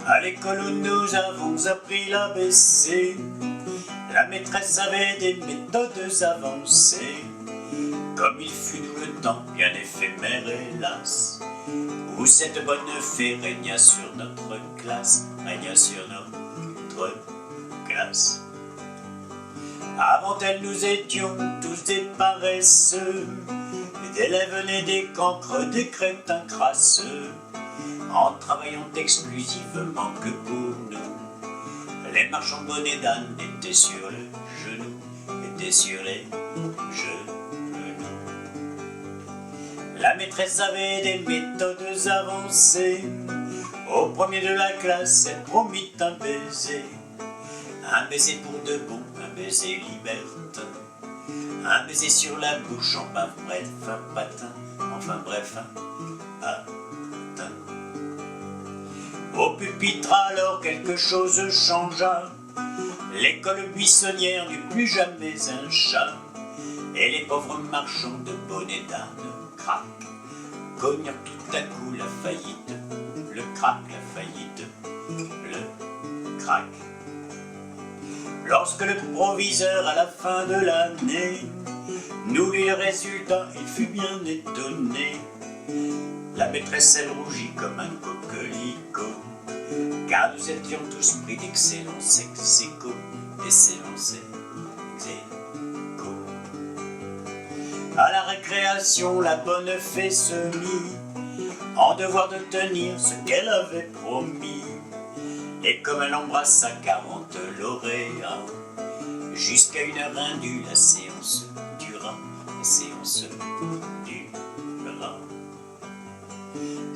À l'école où nous avons appris l'ABC, la maîtresse avait des méthodes avancées. Comme il fut nous le temps bien éphémère hélas, où cette bonne fée régna sur notre classe, régna sur notre classe. Avant elle nous étions tous des paresseux, d'élèves nés des cancres, des crétins crasseux, en travaillant exclusivement que pour nous. Les marchands de bonnets d'âne étaient sur le genou, étaient sur les genoux. La maîtresse avait des méthodes avancées. Au premier de la classe, elle promit un baiser. Un baiser pour de bon, un baiser libertin. Un baiser sur la bouche, enfin bref, un patin. Enfin bref, un patin. Au pupitre alors quelque chose changea. L'école buissonnière n'eut plus jamais un chat. Et les pauvres marchands de bonnets d'âne cognèrent tout à coup la faillite, le crack, la faillite, le crack. Lorsque le proviseur à la fin de l'année nous lut le résultat, il fut bien étonné. La maîtresse elle rougit comme un coquelicot, car nous étions tous pris d'excellents ex-aequo, d'excellents ex-aequo. À la récréation, la bonne fée se mit en devoir de tenir ce qu'elle avait promis. Et comme elle embrassa 40 lauréats, jusqu'à une heure indue, la séance dura, la séance dura.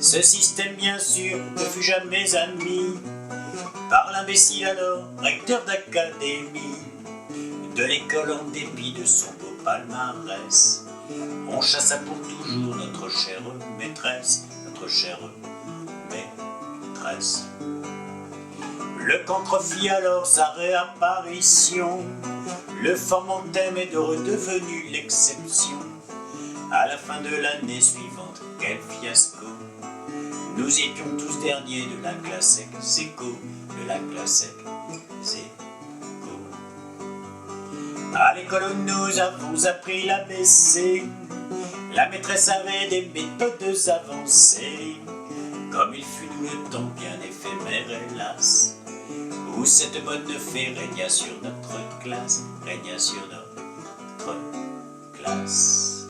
Ce système, bien sûr, ne fut jamais admis par l'imbécile alors, recteur d'académie de l'école en dépit de son beau palmarès. On chassa pour toujours notre chère maîtresse, notre chère maîtresse. Le cancre fit alors sa réapparition. Le formanthème est redevenu l'exception. À la fin de l'année suivante, quel fiasco! Nous étions tous derniers de la classe ex-aequo, de la classe ex-aequo. À l'école où nous avons appris l'ABC, la maîtresse avait des méthodes avancées. Comme il fut nous le temps bien éphémère hélas, où cette bonne fée régna sur notre classe, régna sur notre classe.